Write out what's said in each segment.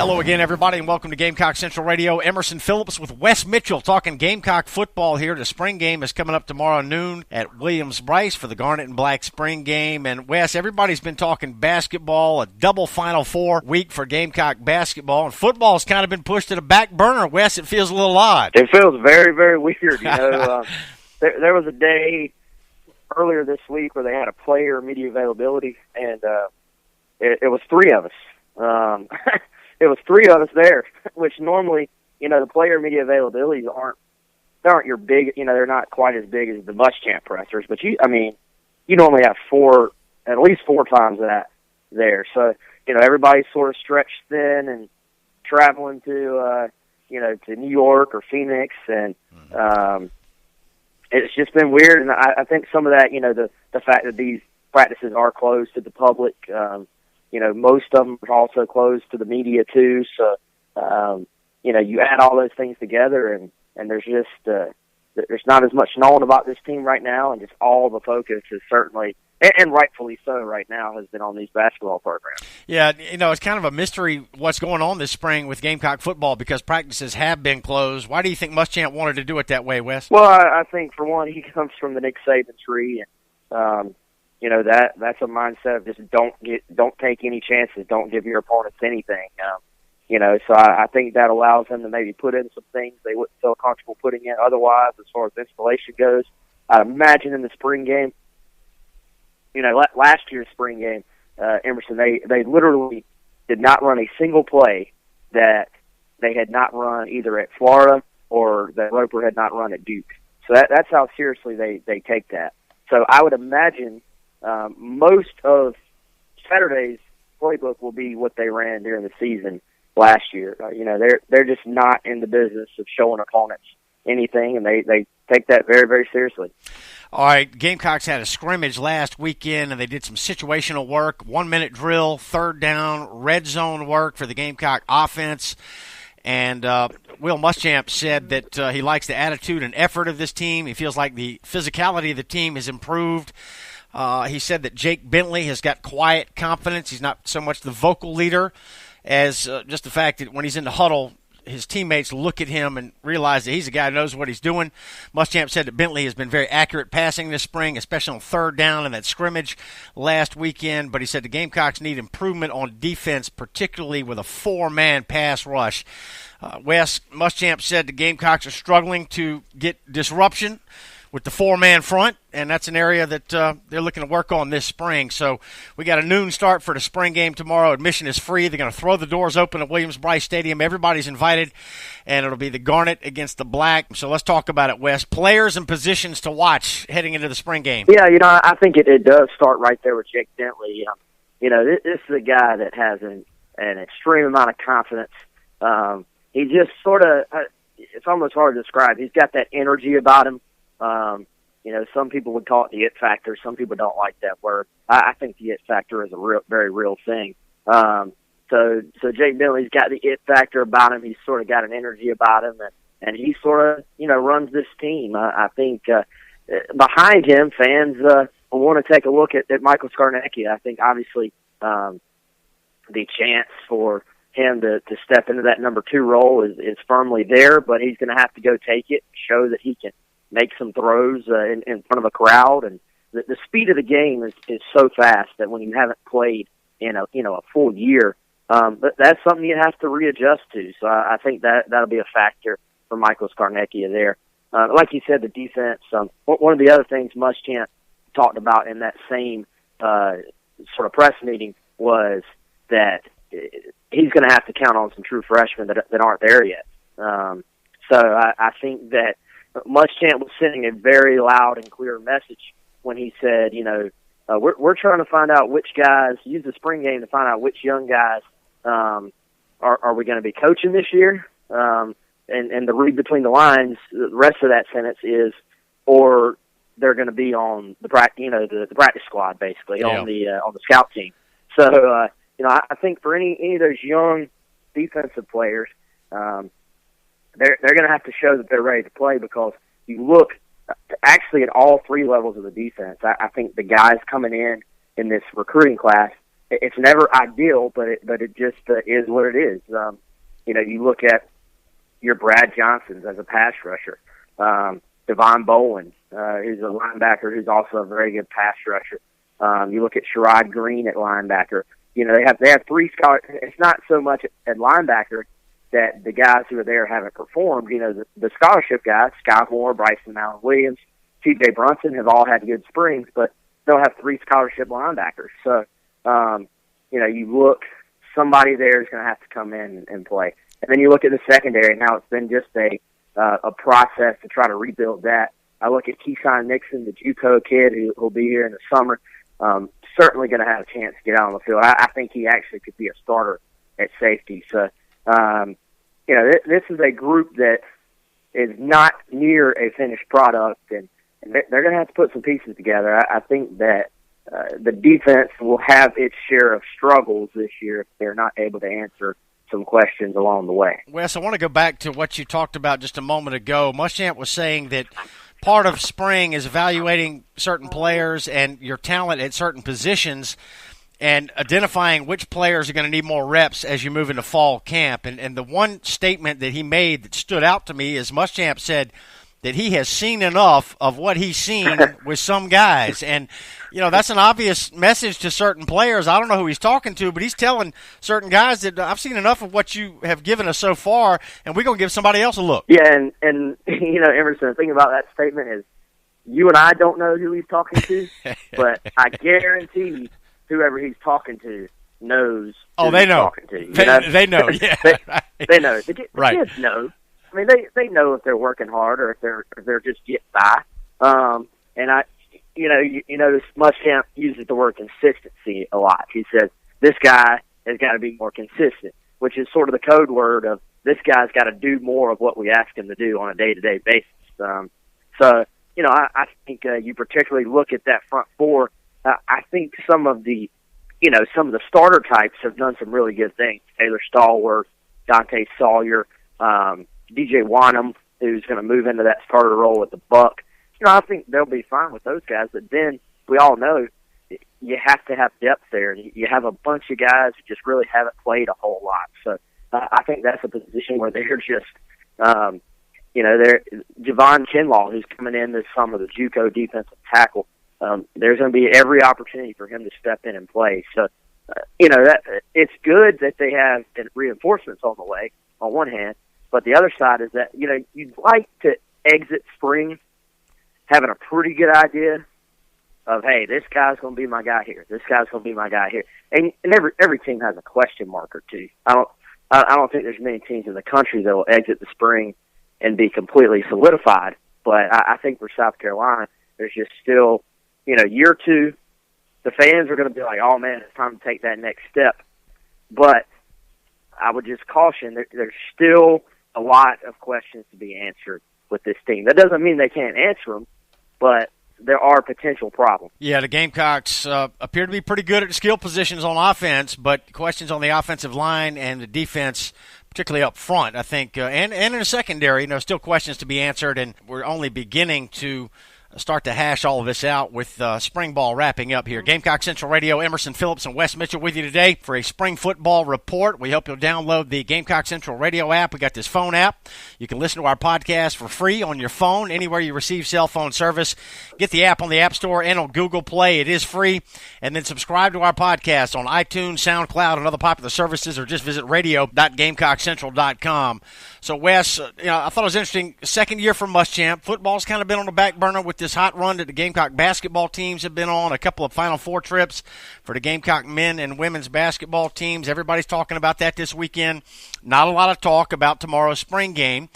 Hello again, everybody, and welcome to Gamecock Central Radio. Emerson Phillips with Wes Mitchell talking Gamecock football here. The spring game is coming up tomorrow noon at Williams-Brice for the Garnet and Black spring game. And, Wes, everybody's been talking basketball, a double Final Four week for Gamecock basketball, and football's kind of been pushed to the back burner. Wes, it feels a little odd. It feels very, very weird. You know, there was a day earlier this week where they had a player media availability, and it was three of us. It was three of us there, which normally, you know, the player media availabilities aren't your big, you know, they're not quite as big as the Muschamp pressers, but you normally have at least four times that there. So, you know, everybody's sort of stretched thin and traveling to New York or Phoenix, and it's just been weird. And I think some of that, you know, the fact that these practices are closed to the public, you know, most of them are also closed to the media too. So, you know, you add all those things together, and there's just there's not as much known about this team right now, and just all the focus is certainly, and rightfully so right now, has been on these basketball programs. Yeah, you know, it's kind of a mystery what's going on this spring with Gamecock football because practices have been closed. Why do you think Muschamp wanted to do it that way, Wes? Well, I think, for one, he comes from the Nick Saban tree, and you know, that's a mindset of just don't take any chances, don't give your opponents anything. You know, so I think that allows them to maybe put in some things they wouldn't feel comfortable putting in otherwise as far as installation goes. I'd imagine in the spring game, you know, last year's spring game, Emerson, they literally did not run a single play that they had not run either at Florida or that Roper had not run at Duke. So that's how seriously they take that. So I would imagine most of Saturday's playbook will be what they ran during the season last year. You know, they're just not in the business of showing opponents anything, and they take that very, very seriously. All right, Gamecocks had a scrimmage last weekend, and they did some situational work, 1-minute drill, third down, red zone work for the Gamecock offense. And Will Muschamp said that he likes the attitude and effort of this team. He feels like the physicality of the team has improved. He said that Jake Bentley has got quiet confidence. He's not so much the vocal leader as just the fact that when he's in the huddle, his teammates look at him and realize that he's a guy who knows what he's doing. Muschamp said that Bentley has been very accurate passing this spring, especially on third down in that scrimmage last weekend. But he said the Gamecocks need improvement on defense, particularly with a four-man pass rush. Wes, Muschamp said the Gamecocks are struggling to get disruption with the four-man front, and that's an area that they're looking to work on this spring. So we got a noon start for the spring game tomorrow. Admission is free. They're going to throw the doors open at Williams-Brice Stadium. Everybody's invited, and it'll be the Garnet against the Black. So let's talk about it, Wes. Players and positions to watch heading into the spring game. Yeah, you know, I think it does start right there with Jake Bentley. You know, this is a guy that has an extreme amount of confidence. He just sort of, it's almost hard to describe. He's got that energy about him. You know, some people would call it the it factor. Some people don't like that word. I think the it factor is a very real thing. So Jake Bentley's got the it factor about him. He's sort of got an energy about him, and he sort of, you know, runs this team. I think behind him, fans will want to take a look at Michael Scarnecchia. I think obviously the chance for him to step into that number 2 role is firmly there, but he's going to have to go take it, show that he can make some throws in front of a crowd. And the speed of the game is so fast that when you haven't played in a full year, but that's something you have to readjust to. So I think that'll be a factor for Michael Scarnecchia there. Like you said, the defense. One of the other things Muschamp talked about in that same sort of press meeting was that he's going to have to count on some true freshmen that aren't there yet. So I think that Muschamp was sending a very loud and clear message when he said, you know, we're trying to find out which guys, use the spring game to find out which young guys are we going to be coaching this year. And the read between the lines, the rest of that sentence is, or they're going to be on the practice squad, basically, on the scout team. So, you know, I think for any of those young defensive players, they're going to have to show that they're ready to play, because you look actually at all three levels of the defense. I think the guys coming in this recruiting class it's never ideal, but it just is what it is. You look at your Brad Johnsons as a pass rusher, Devon Bowen, who's a linebacker who's also a very good pass rusher. You look at Sherrod Green at linebacker. They have three scholars. It's not so much at linebacker that the guys who are there haven't performed. The scholarship guys, Sky Moore, Bryson Allen Williams, T.J. Brunson, have all had good springs, but they'll have three scholarship linebackers. So, you look, somebody there is going to have to come in and play. And then you look at the secondary, and how it's been just a process to try to rebuild that. I look at Keyshawn Nixon, the JUCO kid who'll be here in the summer, certainly going to have a chance to get out on the field. I think he actually could be a starter at safety. So, this is a group that is not near a finished product, and they're going to have to put some pieces together. I think that the defense will have its share of struggles this year if they're not able to answer some questions along the way. Wes, I want to go back to what you talked about just a moment ago. Muschamp was saying that part of spring is evaluating certain players and your talent at certain positions and identifying which players are going to need more reps as you move into fall camp. And the one statement that he made that stood out to me is Muschamp said that he has seen enough of what he's seen with some guys. And, that's an obvious message to certain players. I don't know who he's talking to, but he's telling certain guys that I've seen enough of what you have given us so far, and we're going to give somebody else a look. Yeah, and Emerson, the thing about that statement is you and I don't know who he's talking to, but I guarantee whoever he's talking to knows who they he's know. Talking to. They know, yeah. They know. The right. kids know. I mean, they know if they're working hard or if they're just getting by. And you notice Muschamp uses the word consistency a lot. He says this guy has got to be more consistent, which is sort of the code word of this guy's got to do more of what we ask him to do on a day-to-day basis. I think you particularly look at that front four. I think some of the starter types have done some really good things. Taylor Stallworth, Dante Sawyer, DJ Wanham, who's going to move into that starter role with the Buck. I think they'll be fine with those guys. But then we all know you have to have depth there. You have a bunch of guys who just really haven't played a whole lot. So I think that's a position where they're just, they're Javon Kinlaw, who's coming in this summer, the JUCO defensive tackle. There's going to be every opportunity for him to step in and play. So, that it's good that they have reinforcements on the way, on one hand. But the other side is that, you'd like to exit spring having a pretty good idea of, hey, this guy's going to be my guy here. This guy's going to be my guy here. And every team has a question mark or two. I don't think there's many teams in the country that will exit the spring and be completely solidified. But I think for South Carolina, there's just still, year two, the fans are going to be like, oh, man, it's time to take that next step. But I would just caution, there's still a lot of questions to be answered with this team. That doesn't mean they can't answer them, but there are potential problems. Yeah, the Gamecocks appear to be pretty good at skill positions on offense, but questions on the offensive line and the defense, particularly up front, I think, and in the secondary, still questions to be answered, and we're only beginning to start to hash all of this out with spring ball wrapping up here. Gamecock Central Radio, Emerson Phillips and Wes Mitchell with you today for a spring football report. We hope you'll download the Gamecock Central Radio app. We got this phone app. You can listen to our podcast for free on your phone, anywhere you receive cell phone service. Get the app on the App Store and on Google Play. It is free. And then subscribe to our podcast on iTunes, SoundCloud, and other popular services, or just visit radio.GamecockCentral.com. So, Wes, I thought it was interesting. Second year for Muschamp. Football's kind of been on the back burner with this hot run that the Gamecock basketball teams have been on, a couple of Final Four trips for the Gamecock men and women's basketball teams. Everybody's talking about that this weekend. Not a lot of talk about tomorrow's spring game.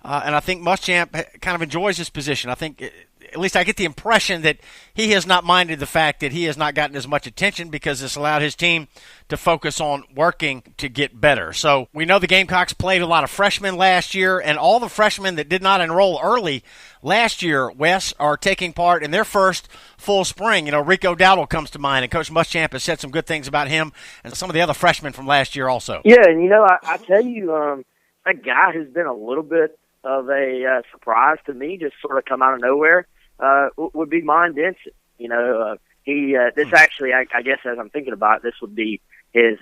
And I think Muschamp kind of enjoys his position. I think, at least I get the impression that he has not minded the fact that he has not gotten as much attention because it's allowed his team to focus on working to get better. So we know the Gamecocks played a lot of freshmen last year, and all the freshmen that did not enroll early last year, Wes, are taking part in their first full spring. Rico Dowdle comes to mind, and Coach Muschamp has said some good things about him and some of the other freshmen from last year also. Yeah, and I tell you, a guy who's been a little bit of a surprise to me, just sort of come out of nowhere, would be Mine Denson. This actually, I guess, as I'm thinking about it, this would be his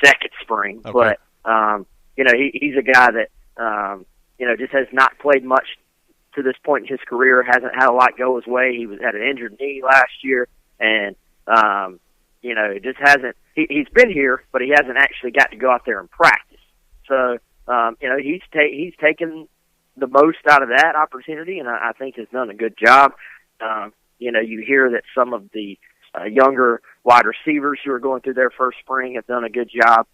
second spring. Okay. But he's a guy that just has not played much to this point in his career. Hasn't had a lot go his way. He had an injured knee last year, and just hasn't. He's been here, but he hasn't actually got to go out there and practice. So he's taken the most out of that opportunity, and I think has done a good job. You hear that some of the younger wide receivers who are going through their first spring have done a good job.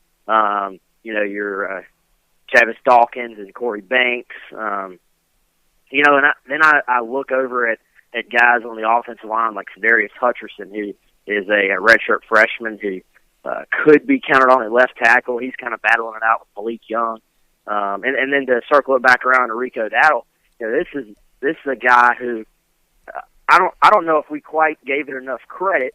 Your Travis Dawkins and Corey Banks. And I look over at guys on the offensive line like Darius Hutcherson, who is a redshirt freshman who could be counted on at left tackle. He's kind of battling it out with Malik Young. And then to circle it back around to Rico Dowdle, this is a guy who I don't know if we quite gave it enough credit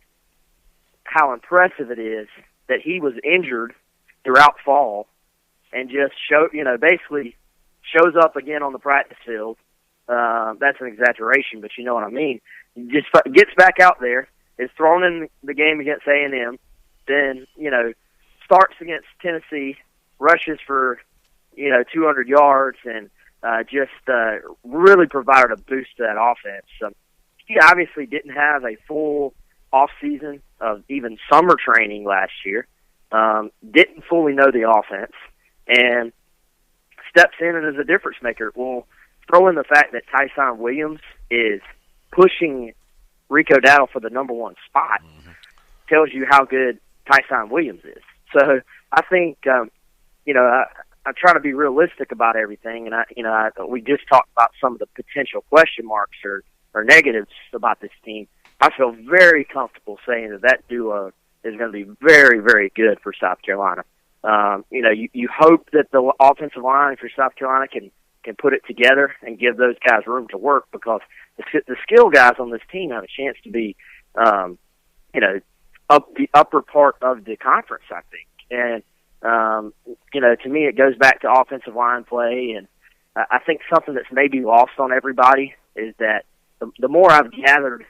how impressive it is that he was injured throughout fall and just basically shows up again on the practice field. That's an exaggeration, but you know what I mean. He just gets back out there, is thrown in the game against A&M, then, starts against Tennessee, rushes for, 200 yards, and just really provided a boost to that offense. He obviously didn't have a full off season of even summer training last year, didn't fully know the offense, and steps in and is a difference maker. Well, throw in the fact that Tyson Williams is pushing Rico Dowdle for the number one spot, tells you how good Tyson Williams is. So I think, I try to be realistic about everything, and we just talked about some of the potential question marks or negatives about this team. I feel very comfortable saying that duo is going to be very, very good for South Carolina. You hope that the offensive line for South Carolina can put it together and give those guys room to work, because the skill guys on this team have a chance to be, up the upper part of the conference, I think. And, to me, it goes back to offensive line play. And I think something that's maybe lost on everybody is that the more I've gathered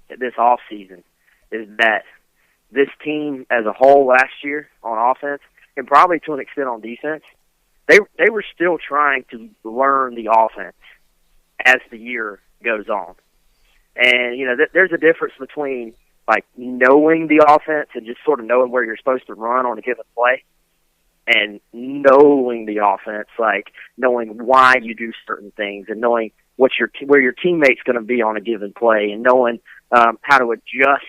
this off season is that this team as a whole last year on offense, and probably to an extent on defense, they were still trying to learn the offense as the year goes on. And, there's a difference between, like, knowing the offense and just sort of knowing where you're supposed to run on a given play, and knowing the offense, like knowing why you do certain things and knowing where your teammate's going to be on a given play, and knowing how to adjust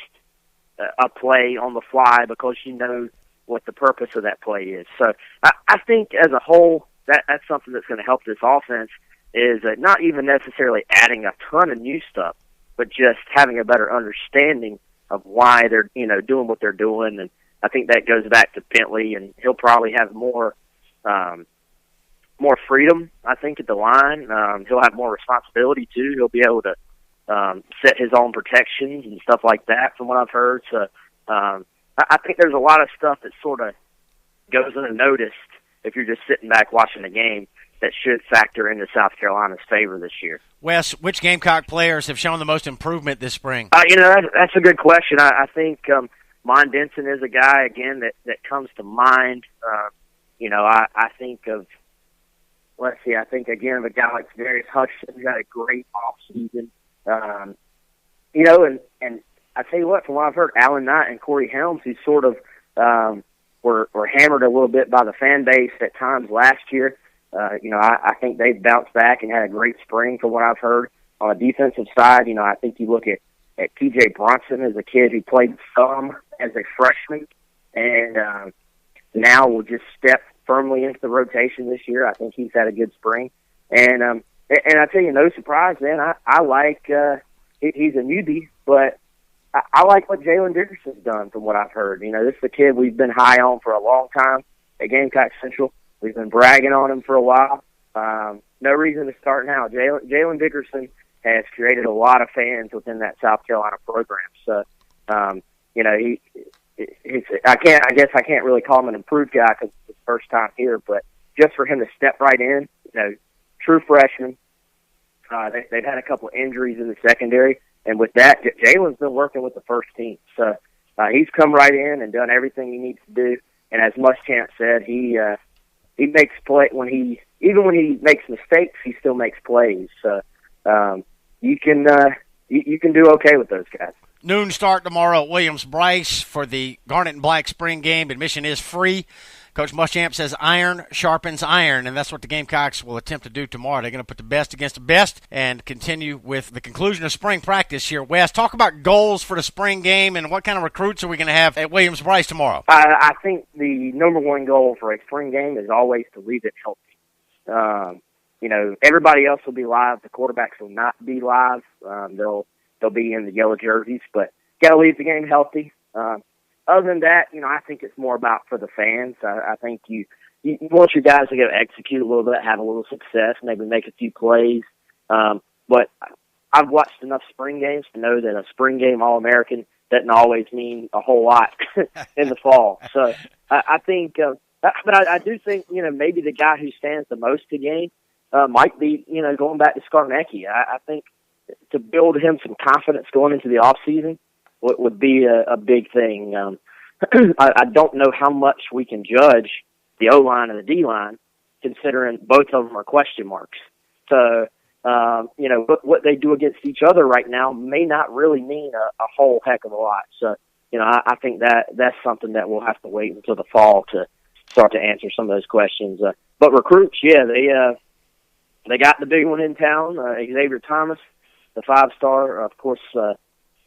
a play on the fly because you know what the purpose of that play is. So I think as a whole, that's something that's going to help this offense, is not even necessarily adding a ton of new stuff, but just having a better understanding of why they're doing what they're doing. And I think that goes back to Bentley, and he'll probably have more freedom, I think, at the line. He'll have more responsibility too. He'll be able to set his own protections and stuff like that, from what I've heard. So I think there's a lot of stuff that sort of goes unnoticed if you're just sitting back watching the game, that should factor into South Carolina's favor this year. Wes, which Gamecock players have shown the most improvement this spring? That's a good question. I think Mon Denson is a guy, again, that comes to mind. I think of, I think, again, of a guy like Xavier Thomas, who had a great offseason. And I tell you what, from what I've heard, Alan Knight and Corey Helms, who sort of were hammered a little bit by the fan base at times last year. I think they've bounced back and had a great spring from what I've heard. On the defensive side, I think you look at T.J. Bronson as a kid who played some as a freshman, and now will just step firmly into the rotation this year. I think he's had a good spring. And I tell you, no surprise, man, I like he's a newbie, but I like what Jalen Dickerson's done from what I've heard. This is a kid we've been high on for a long time at Gamecock Central. We've been bragging on him for a while. No reason to start now. Jalen Dickerson has created a lot of fans within that South Carolina program. So, I guess I can't really call him an improved guy because it's his first time here, but just for him to step right in, true freshman, They've had a couple injuries in the secondary, and with that, Jalen's been working with the first team. So he's come right in and done everything he needs to do. And as Muschamp said, he makes play even when he makes mistakes, he still makes plays. So you can do okay with those guys. Noon start tomorrow at Williams-Brice for the Garnet and Black spring game. Admission is free. Coach Muschamp says iron sharpens iron, and that's what the Gamecocks will attempt to do tomorrow. They're going to put the best against the best and continue with the conclusion of spring practice here. Wes, talk about goals for the spring game and what kind of recruits are we going to have at Williams-Brice tomorrow? I think the number one goal for a spring game is always to leave it healthy. Everybody else will be live. The quarterbacks will not be live. They'll be in the yellow jerseys, but got to leave the game healthy. Other than that, I think it's more about for the fans. I think you want your guys to go execute a little bit, have a little success, maybe make a few plays. But I've watched enough spring games to know that a spring game All-American doesn't always mean a whole lot in the fall. So I think, but I do think, maybe the guy who stands the most to gain might be, going back to Skarnecki. I think to build him some confidence going into the off season would be a big thing. I don't know how much we can judge the O-line and the D-line, considering both of them are question marks. So, what they do against each other right now may not really mean a whole heck of a lot. So, I think that's something that we'll have to wait until the fall to start to answer some of those questions. But recruits, yeah, they got the big one in town, Xavier Thomas, the 5-star, of course,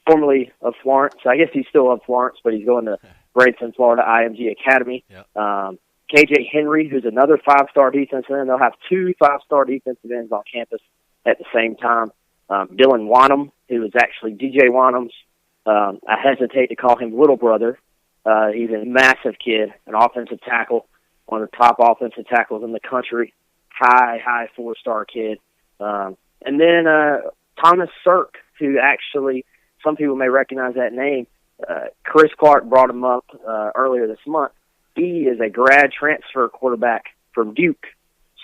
formerly of Florence. I guess he's still of Florence, but he's going to Bradenton, Florida IMG Academy. Yep. KJ Henry, who's another 5-star defensive end. They'll have 2 5-star defensive ends on campus at the same time. Dylan Wanham, who is actually DJ Wanham's, I hesitate to call him little brother. He's a massive kid, an offensive tackle, one of the top offensive tackles in the country. High 4-star kid. And then Thomas Sirk, who actually, some people may recognize that name. Chris Clark brought him up earlier this month. He is a grad transfer quarterback from Duke.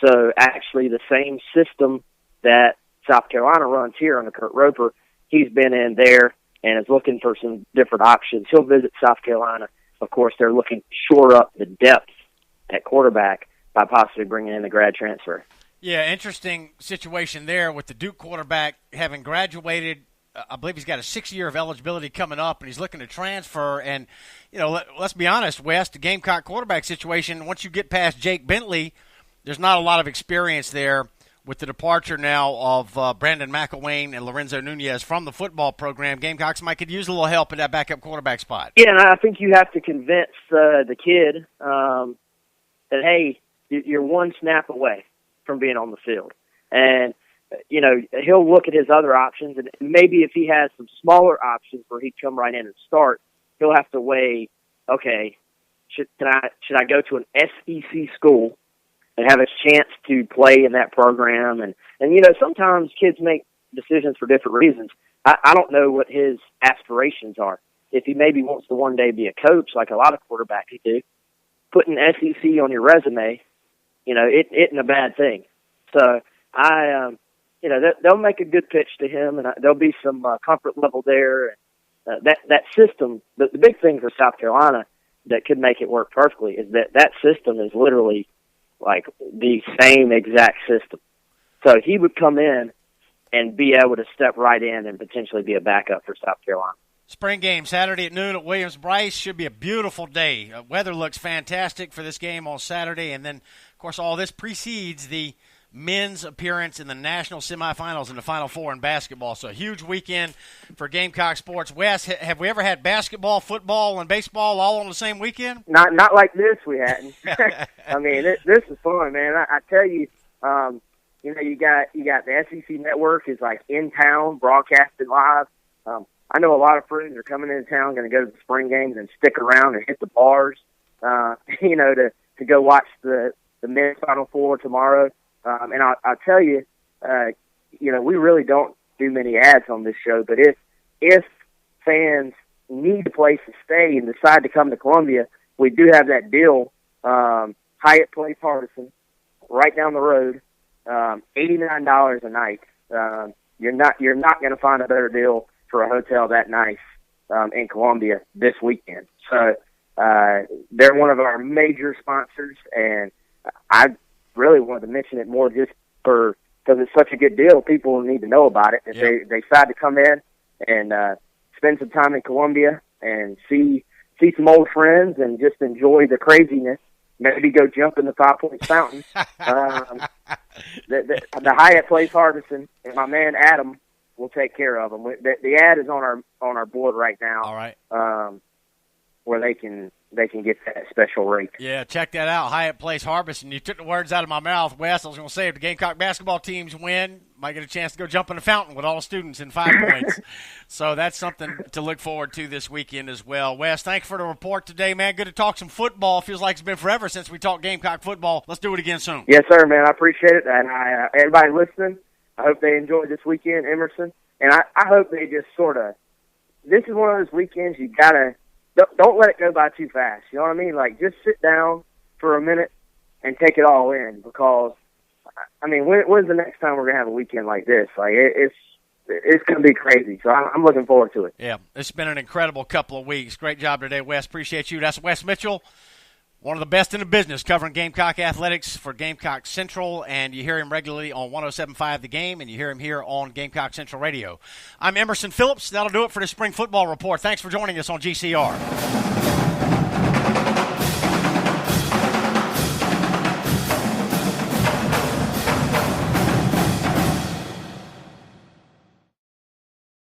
So actually the same system that South Carolina runs here under Kurt Roper, he's been in there and is looking for some different options. He'll visit South Carolina. Of course, they're looking to shore up the depth at quarterback by possibly bringing in a grad transfer. Yeah, interesting situation there with the Duke quarterback having graduated. I believe he's got a 6 year of eligibility coming up, and he's looking to transfer. And, let's be honest, Wes, the Gamecock quarterback situation, once you get past Jake Bentley, there's not a lot of experience there with the departure now of Brandon McElwain and Lorenzo Nunez from the football program. Gamecocks might could use a little help in that backup quarterback spot. Yeah, and I think you have to convince the kid that, hey, you're one snap away from being on the field. And, he'll look at his other options, and maybe if he has some smaller options where he'd come right in and start, he'll have to weigh, okay, should I go to an SEC school and have a chance to play in that program? And sometimes kids make decisions for different reasons. I don't know what his aspirations are. If he maybe wants to one day be a coach, like a lot of quarterbacks do, putting SEC on your resume, it isn't a bad thing. So they'll make a good pitch to him, and there'll be some comfort level there. That system, the big thing for South Carolina that could make it work perfectly is that system is literally like the same exact system. So he would come in and be able to step right in and potentially be a backup for South Carolina. Spring game Saturday at noon at Williams-Brice. Should be a beautiful day. Weather looks fantastic for this game on Saturday. And then, of course, all this precedes the men's appearance in the national semifinals and the Final Four in basketball. So a huge weekend for Gamecock sports. Wes, have we ever had basketball, football, and baseball all on the same weekend? Not like this we hadn't. I mean, this is fun, man. I tell you, you got the SEC network is like in town, broadcasted live. I know a lot of friends are coming into town, going to go to the spring games and stick around and hit the bars, to go watch the men's Final Four tomorrow. And I'll tell you, we really don't do many ads on this show, but if fans need a place to stay and decide to come to Columbia, we do have that deal, Hyatt Place Partisan, right down the road, $89 a night. You're not going to find a better deal for a hotel that nice in Columbia this weekend. So they're one of our major sponsors, and I really wanted to mention it more just because it's such a good deal. People need to know about it. If they decide to come in and spend some time in Columbia and see some old friends and just enjoy the craziness, maybe go jump in the 5 Points Fountain. The Hyatt Place Harbison, and my man Adam will take care of them. The ad is on our board right now. All right. Where they can get that special rate. Yeah, check that out. Hyatt Place Harbison. You took the words out of my mouth, Wes. I was going to say, if the Gamecock basketball teams win, might get a chance to go jump in the fountain with all the students in 5 Points. So that's something to look forward to this weekend as well. Wes, thanks for the report today, man. Good to talk some football. Feels like it's been forever since we talked Gamecock football. Let's do it again soon. Yes, sir, man. I appreciate it. And everybody listening, I hope they enjoyed this weekend, Emerson. And I hope they just this is one of those weekends you got to, don't let it go by too fast. You know what I mean? Like, just sit down for a minute and take it all in, because, I mean, when's the next time we're going to have a weekend like this? Like, it's going to be crazy. So I'm looking forward to it. Yeah, it's been an incredible couple of weeks. Great job today, Wes. Appreciate you. That's Wes Mitchell, one of the best in the business covering Gamecock athletics for Gamecock Central, and you hear him regularly on 107.5 The Game, and you hear him here on Gamecock Central Radio. I'm Emerson Phillips. That'll do it for the Spring Football Report. Thanks for joining us on GCR.